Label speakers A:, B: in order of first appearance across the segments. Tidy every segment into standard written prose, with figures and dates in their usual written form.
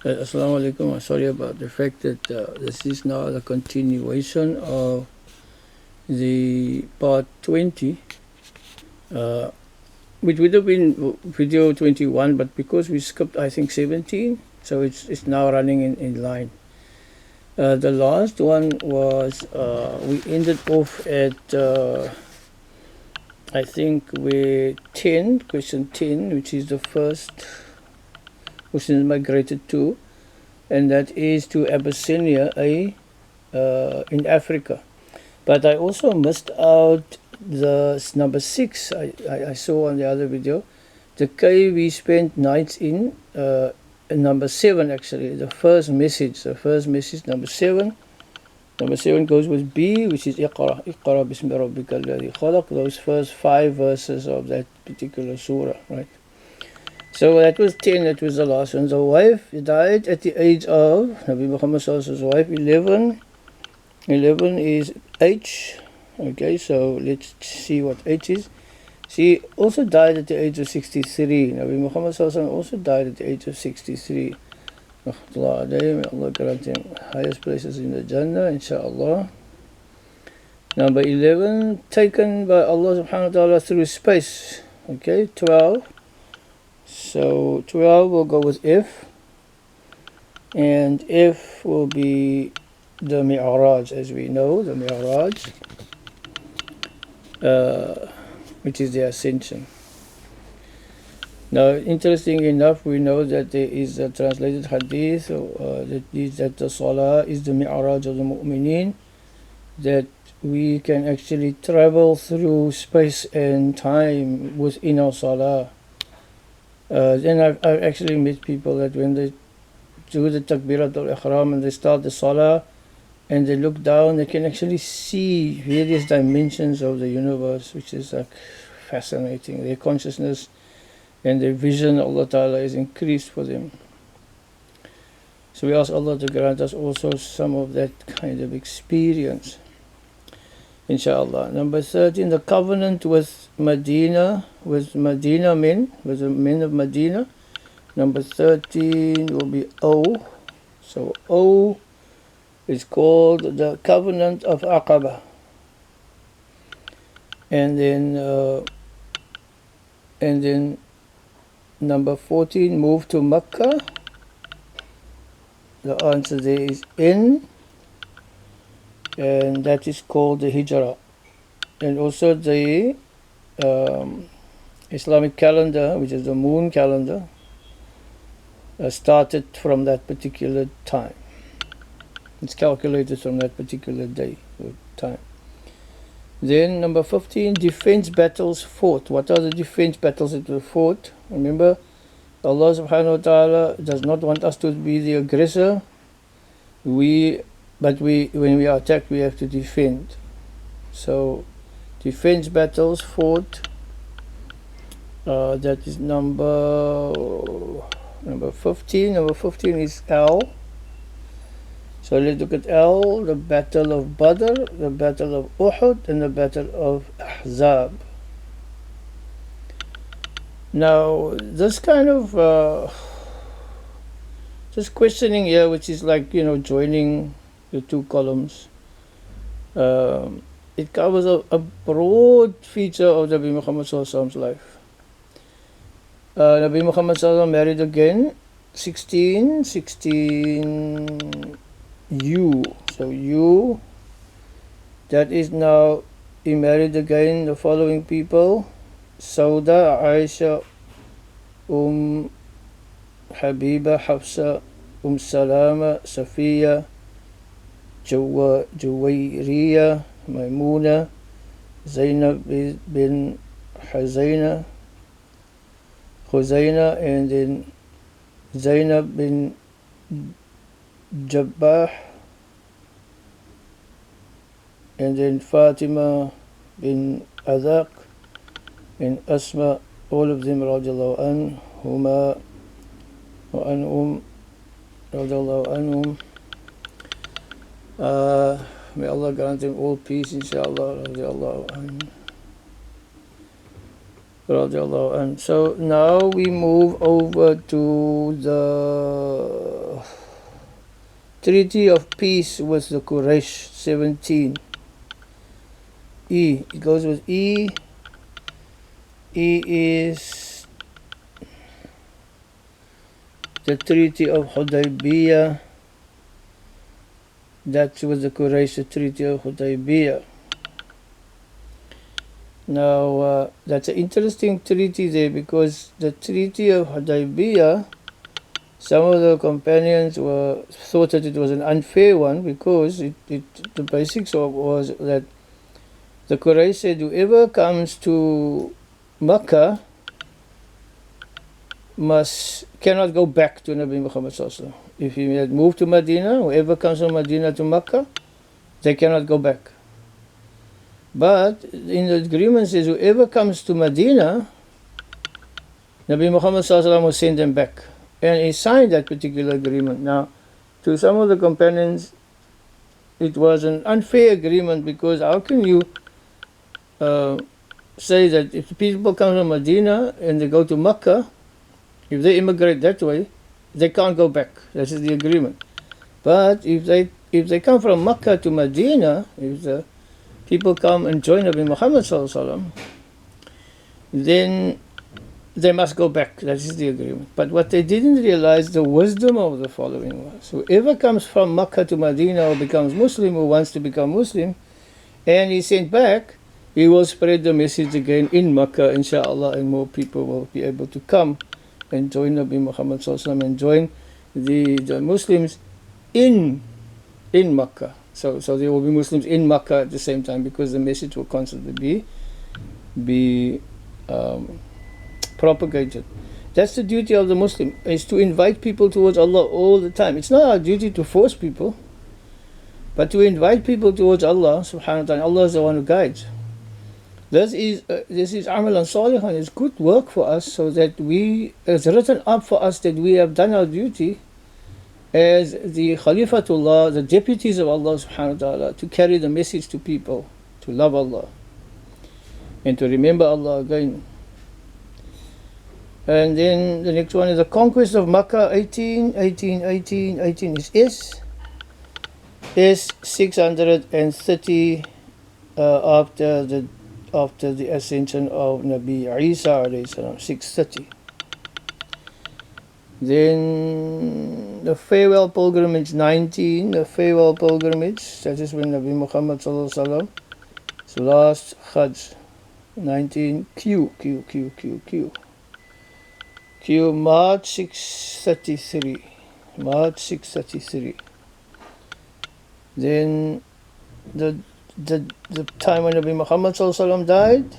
A: Assalamu alaikum. I'm sorry about the fact that this is now the continuation of the part 20, which would have been video 21, but because we skipped, I think, 17, so it's now running in line. The last one was we ended off at, I think, with 10, question 10, which is the first question migrated to, and that is to Abyssinia, in Africa. But I also missed out the number 6 I saw on the other video. The cave we spent nights in, number 7 actually, the first message, number 7. Number 7 goes with B, which is Iqra bismi rabbika alladhi khalaq, those first 5 verses of that particular surah, right? So that was 10, that was the last one. The wife died at the age of, Nabi Muhammad Sallallahu wife, 11. 11 is H. Okay, so let's see what H is. She also died at the age of 63. Nabi Muhammad Sallallahu also died at the age of 63. Allah grant him highest places in the Jannah, inshaAllah. Number 11, taken by Allah subhanahu wa ta'ala through space. Okay, 12. So 12 will go with F, and F will be the Mi'raj, as we know, the Mi'raj, which is the ascension. Now, interesting enough, we know that there is a translated hadith that the Salah is the Mi'raj of the Mu'mineen, that we can actually travel through space and time within our Salah. Then I've actually met people that when they do the Takbirat al-Ihram and they start the Salah and they look down, they can actually see various dimensions of the universe, which is like fascinating. Their consciousness and their vision, Allah Ta'ala, is increased for them. So we ask Allah to grant us also some of that kind of experience, inshallah. Number 13, the covenant with Medina, with the men of Medina. Number 13 will be O. So O is called the covenant of Aqaba. And then number 14, move to Mecca. The answer there is N, and that is called the Hijrah. And also the Islamic calendar, which is the moon calendar, started from that particular time. It's calculated from that particular day or time. Then number 15, defense battles fought. What are the defense battles that were fought? Remember, Allah subhanahu wa ta'ala does not want us to be the aggressor. When we are attacked, we have to defend. So defense battles fought, that is number 15. Number 15 is L. So let's look at L, the Battle of Badr, the Battle of Uhud, and the Battle of Ahzab. Now, this kind of just questioning here, which is like, joining the two columns, it covers a broad feature of Nabi Muhammad Sallallahu life. Nabi Muhammad Sallallahu married again, 16 U. So U, that is now, he married again the following people: Sauda, Aisha, Habiba, Hafsa, Salama, Safiya, Juwayriya, Maimuna, Zainab bin Khuzayna, and then Zainab bin Jabbah, and then Fatima bin Adaq, and Asma, all of them radiallahu anhuma wa anhum radiallahu anhum. May Allah grant them all peace, inshallah, radiallahu anhum. So now we move over to the Treaty of Peace with the Quraysh, 17. E. It goes with E. E is the Treaty of Hudaybiyah. That was the Quraysh, the Treaty of Hudaybiyah. Now, that's an interesting treaty there, because the Treaty of Hudaybiyah, some of the companions thought that it was an unfair one, because the basics was that the Quraysh said whoever comes to Makkah cannot go back to Nabi Muhammad sallallahu alaihi wasallam. If he had moved to Medina, whoever comes from Medina to Makkah, they cannot go back. But in the agreement says whoever comes to Medina, Nabi Muhammad sallallahu alaihi wasallam will send them back. And he signed that particular agreement. Now, to some of the companions, it was an unfair agreement, because how can you say that if the people come from Medina and they go to Makkah, if they immigrate that way, they can't go back. That is the agreement. But if they come from Makkah to Medina, if the people come and join Nabi Muhammad sallallahu alaihi wasallam, then they must go back. That is the agreement. But what they didn't realize, the wisdom of the following was, whoever comes from Makkah to Medina or becomes Muslim, or wants to become Muslim, and he's sent back, he will spread the message again in Makkah, inshallah, and more people will be able to come and join Nabi Muhammad sallallahu alaihi wasallam and join the Muslims in Makkah. So there will be Muslims in Makkah at the same time, because the message will constantly be propagated. That's the duty of the Muslim, is to invite people towards Allah all the time. It's not our duty to force people, but to invite people towards Allah subhanahu wa ta'ala. Allah is the one who guides. This is amalan salihan, it's good work for us, so that it's written up for us that we have done our duty as the Khalifatullah, the deputies of Allah subhanahu wa ta'ala, to carry the message to people, to love Allah, and to remember Allah again. And then the next one is the conquest of Makkah, 18 is S 630 after the ascension of Nabi Isa alayhi salam, 630. Then the farewell pilgrimage, 19, the farewell pilgrimage, that is when Nabi Muhammad sallallahu alaihi wasallam, his last Hajj, 19, Q, March 633. Then the time when Nabi Muhammad sallallahu alaihi wasallam died.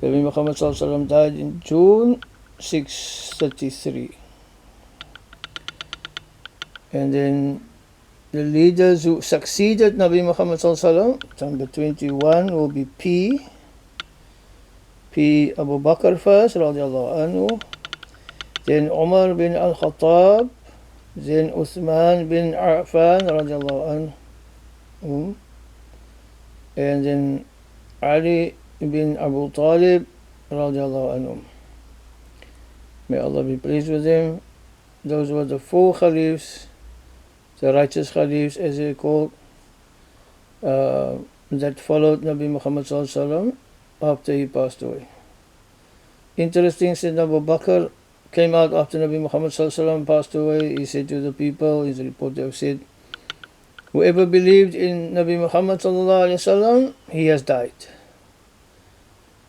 A: Nabi Muhammad sallallahu alaihi wasallam died in June 633. And then the leaders who succeeded Nabi Muhammad sallallahu alaihi wasallam, number 21 will be P Abu Bakr first, radiallahu anhu. Then Umar bin al-Khattab. Then Uthman bin Affan, radiallahu anhu. And then Ali bin Abu Talib, radiallahu anhu. May Allah be pleased with them. Those were the four Khalifs, the righteous Khalifs as they called, that followed Nabi Muhammad sallallahu alaihi wasallam after he passed away. Interesting, Sayyidina Abu Bakr came out after Nabi Muhammad sallallahu alaihi wasallam passed away. He said to the people, his reporter have said, whoever believed in Nabi Muhammad sallallahu alaihi wasallam, he has died.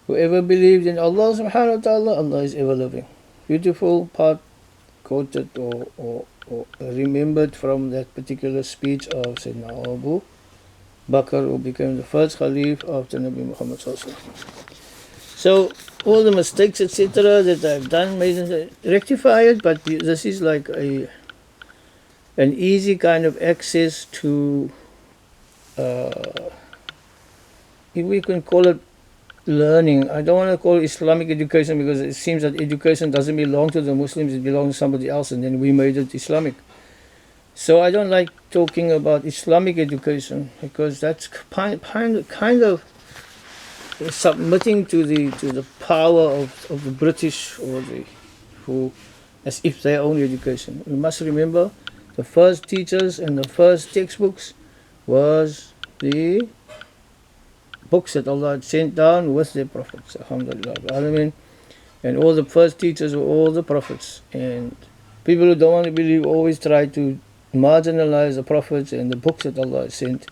A: Whoever believed in Allah subhanahu wa ta'ala, Allah is ever living. Beautiful part quoted or remembered from that particular speech of Sayyidina Abu Bakr, who became the first Khalif after Nabi Muhammad sallallahu alaihi wasallam. So all the mistakes etc. that I've done, rectify it, but this is like an easy kind of access to, if we can call it learning. I don't want to call it Islamic education, because it seems that education doesn't belong to the Muslims, it belongs to somebody else, and then we made it Islamic. So I don't like talking about Islamic education, because that's kind of submitting to the power of the British, or who, as if they own education. We must remember the first teachers and the first textbooks was the books that Allah had sent down with their prophets. Alhamdulillah. And all the first teachers were all the prophets. And people who don't want to believe always try to marginalize the prophets and the books that Allah has sent,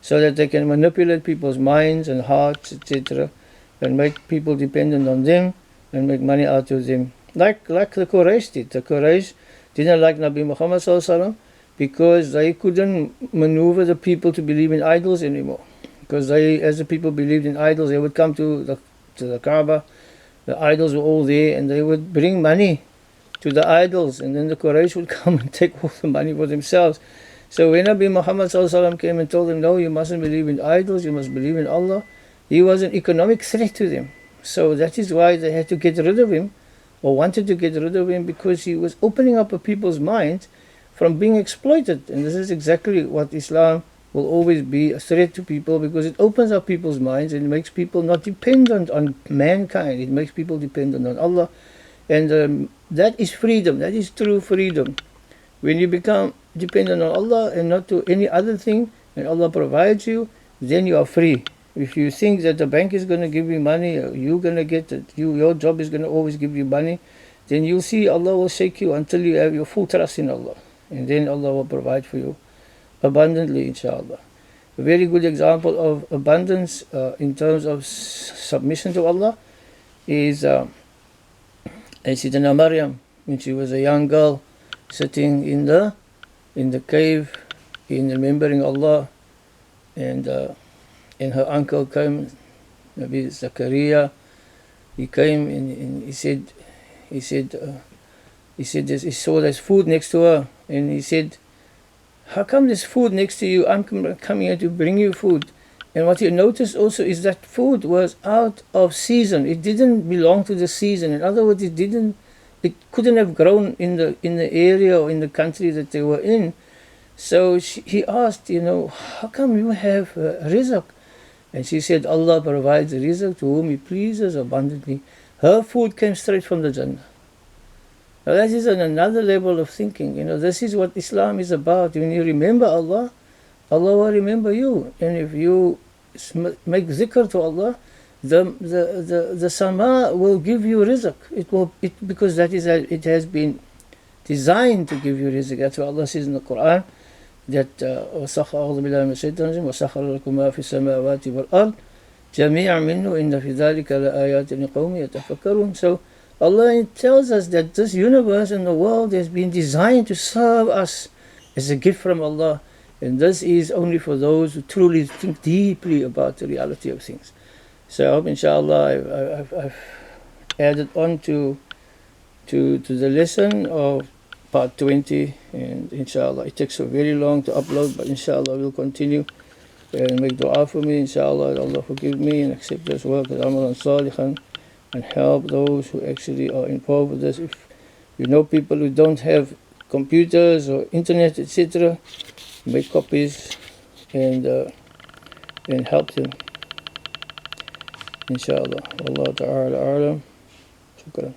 A: so that they can manipulate people's minds and hearts, etc., and make people dependent on them and make money out of them. Like the Quraysh did. The Quraysh didn't like Nabi Muhammad sallallahu, because they couldn't maneuver the people to believe in idols anymore. Because they, as the people believed in idols, they would come to the Kaaba. The idols were all there, and they would bring money to the idols, and then the Quraysh would come and take all the money for themselves. So when Nabi Muhammad sallallahu came and told them, no, you mustn't believe in idols, you must believe in Allah, he was an economic threat to them. So that is why they had to get rid of him, or wanted to get rid of him, because he was opening up people's minds from being exploited. And this is exactly what Islam will always be, a threat to people, because it opens up people's minds and makes people not dependent on mankind. It makes people dependent on Allah. And that is freedom. That is true freedom. When you become dependent on Allah and not to any other thing, and Allah provides you, then you are free. If you think that the bank is going to give you money, or you're going to get it, your job is going to always give you money, then you'll see Allah will shake you until you have your full trust in Allah. And then Allah will provide for you abundantly, inshallah. A very good example of abundance in terms of submission to Allah is Sayyidina Maryam, when she was a young girl sitting in the cave, in remembering Allah, and her uncle came, Nabi Zakaria. He came and he said he saw there's food next to her, and he said, how come there's food next to you? I'm coming here to bring you food. And what you notice also is that food was out of season. It didn't belong to the season. In other words, it couldn't have grown in the area or in the country that they were in. So he asked, how come you have rizq? And she said, Allah provides rizq to whom He pleases abundantly. Her food came straight from the Jannah. Now that is on another level of thinking. This is what Islam is about. When you remember Allah, Allah will remember you. And if you make zikr to Allah, the sama will give you rizq. Because it has been designed to give you rizq. That's what Allah says in the Quran, that أعوذ بالله من الشيطان الرجيم وسخر لكم ما في السماوات والأرض جميعا منه إن في ذلك لآيات لقوم يتفكرون. So Allah tells us that this universe and the world has been designed to serve us as a gift from Allah. And this is only for those who truly think deeply about the reality of things. So I hope, inshallah, I've added on to the lesson of part 20. And inshallah, it takes so very long to upload, but inshallah we'll continue. And make dua for me, inshallah, Allah forgive me and accept this work as amalan salihan, and help those who actually are involved with this. If you know people who don't have computers or internet, etc., make copies and help them, inshallah. Wallahu ta'ala a'lam. Shukran.